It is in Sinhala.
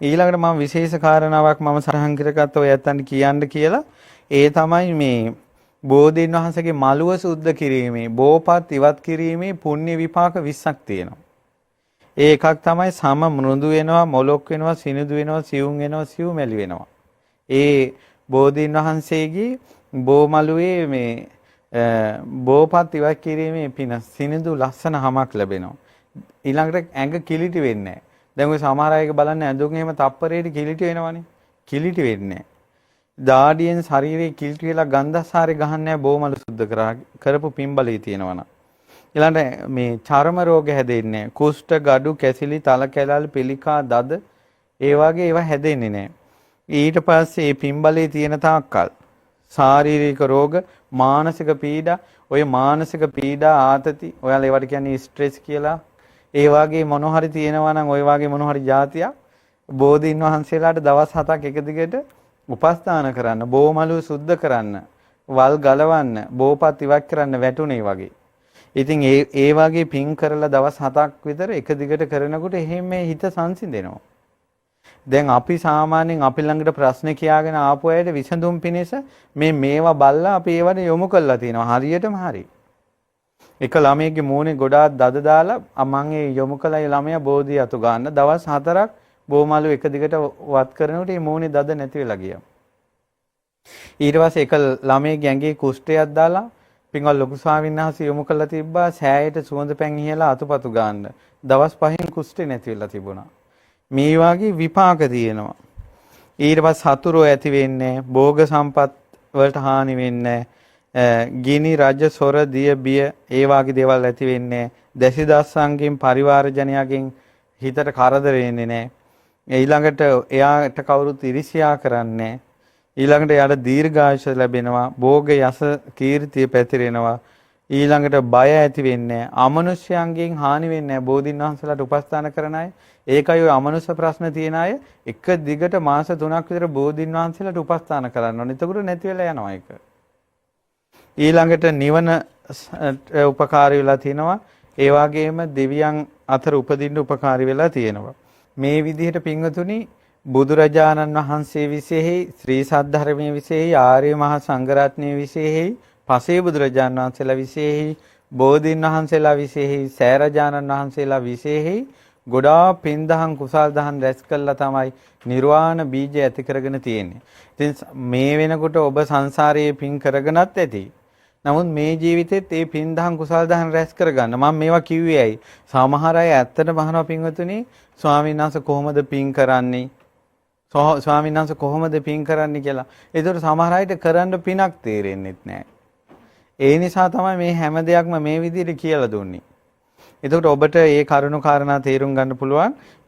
ඊළඟට මම විශේෂ කාරණාවක් මම සටහන් කරගත්ත ඔය ඇත්තන්ට කියන්න කියලා. ඒ තමයි මේ බෝධීන් වහන්සේගේ මළුව සුද්ධ කිරීමේ, බෝපත් ඉවත් කිරීමේ පුණ්‍ය විපාක 20ක් තියෙනවා. ඒ එකක් තමයි සම මෘදු වෙනවා, මොලොක් වෙනවා, සිනිඳු වෙනවා, සියුම් වෙනවා, සියුමැලි වෙනවා. ඒ බෝධීන් වහන්සේගේ බෝමළුවේ මේ බෝපත් ඉවත් කිරීමේ පින සිනිඳු ලස්සන හමක් ලැබෙනවා. ඊළඟට ඇඟ කිලිටි වෙන්නේ නැහැ. දැන් ඔය සමහර අයක බලන්න ඇඳුම් එහෙම තප්පරේට කිලිටි වෙනවනේ. කිලිටි වෙන්නේ නැහැ. දාඩියෙන් ශරීරයේ කිලිටි වෙලා ගන්ධසාරේ ගහන්නේ නැහැ බෝමළු සුද්ධ කරපු පින්බලයේ තියෙනවනම්. ඊළඟට මේ චර්ම රෝග හැදෙන්නේ නැහැ. කුෂ්ඨ, ගඩු, කැසිලි, තල කැලල්, පිළිකා, දද ඒ වගේ ඒවා හැදෙන්නේ නැහැ. ඊට පස්සේ මේ පින්බලයේ තියෙන තාක්කල් ශාරීරික රෝග, මානසික පීඩා, ඔය මානසික පීඩා ආතති, ඔයාලා ඒවට කියන්නේ ස්ට්‍රෙස් කියලා. ඒ වගේ මොන හරි තියෙනවා නම් ඔය වගේ මොන හරි જાතියක් බෝධීන් වහන්සේලාට දවස් 7ක් එක දිගට උපස්ථාන කරන්න, බෝමළු සුද්ධ කරන්න, වල් ගලවන්න, බෝපත් ඉවත් කරන්න වැටුනේ වගේ. ඉතින් ඒ වගේ පින් කරලා දවස් 7ක් විතර එක දිගට කරනකොට එහෙම හිත සංසිඳෙනවා. දැන් අපි සාමාන්‍යයෙන් අපි ළඟට ප්‍රශ්න කියාගෙන ආපු අයට විසඳුම් පිණිස මේවා බල්ලා අපි ඒවට යොමු කරලා තියෙනවා. හරියටම හරි. එක ළමයෙක්ගේ මූණේ ගොඩාක් දද දාලා මම ඒ යොමු කළා ඒ ළමයා බෝධි අතු ගන්න දවස් 4ක් බෝමළු එක දිගට වත් කරනකොට මේ මූණේ දද නැති වෙලා ගියා. ඊට පස්සේ එක ළමයෙක්ගේ ඇඟේ කුෂ්ඨයක් දාලා පින්වල් ලොකු ස්වාමීන් වහන්සේ යොමු කළා තිබ්බා සෑයට සුවඳ පැන් ඉහලා අතුපතු ගන්න. දවස් 5න් කුෂ්ඨේ නැති වෙලා තිබුණා. මේ වගේ විපාක තියෙනවා. ඊට පස්සේ සතුරෝ ඇති වෙන්නේ, භෝග සම්පත් වලට හානි වෙන්නේ, ගිනි රජ සොර දිය බිය ඒ වගේ දේවල් ඇති වෙන්නේ, දැසිදස්සන්ගෙන් පරිවාර ජනයාගෙන් හිතට කරදර වෙන්නේ නැහැ. ඊළඟට එයාට කවුරුත් ඉරිසියා කරන්නේ, ඊළඟට එයාට දීර්ඝායුෂ ලැබෙනවා, භෝග යස කීර්තිය පැතිරෙනවා. ඊළඟට බය ඇති වෙන්නේ, අමනුෂ්‍යයන්ගෙන් හානි වෙන්නේ නැහැ. බෝධින් වහන්සේලාට උපස්ථාන කරන අය, ඒකයි ඔය අමනුෂ්‍ය ප්‍රශ්න තියෙන අය එක දිගට මාස 3ක් විතර බෝධින් වහන්සේලාට උපස්ථාන කරන්න ඕනේ. එතකොට නැති වෙලා යනවා ඒක. ඊළඟට නිවන උපකාරී වෙලා තිනවා. ඒ වගේම දෙවියන් අතර උපදින්න උපකාරී වෙලා තියෙනවා. මේ විදිහට පින්වතුනි බුදුරජාණන් වහන්සේ විශේෂයි, ශ්‍රී සද්ධර්මයේ විශේෂයි, ආර්ය මහා සංඝරත්නයේ විශේෂයි, පසේ බුදුරජාණන් වහන්සේලා විශේෂයි, බෝධීන් වහන්සේලා විශේෂයි, සෑරජාණන් වහන්සේලා විශේෂයි, ගොඩාක් පින් දහම් කුසල් දහම් රැස් කළා තමයි නිර්වාණ බීජය ඇති කරගෙන තියෙන්නේ. ඉතින් මේ වෙනකොට ඔබ සංසාරයේ පින් කරගෙනත් ඇති. නමුත් මේ ජීවිතෙත් මේ පින් දහම් කුසල් දහම් රැස් කරගන්න. මම මේවා කිව්වේ ඇයි? සමහර අය ඇත්තටම අහනවා පින්වතුනි, ස්වාමීන් වහන්සේ කොහොමද පින් කරන්නේ? ස්වාමීන් වහන්සේ කොහොමද පින් කරන්නේ කියලා. ඒතකොට සමහර අයට කරන්න පිනක් තේරෙන්නේ නැහැ. ඒ නිසා තමයි මේ හැම දෙයක්ම මේ විදිහට කියලා දුන්නේ. එතකොට ඔබට මේ කරුණු කාරණා තේරුම් ගන්න පුළුවන්.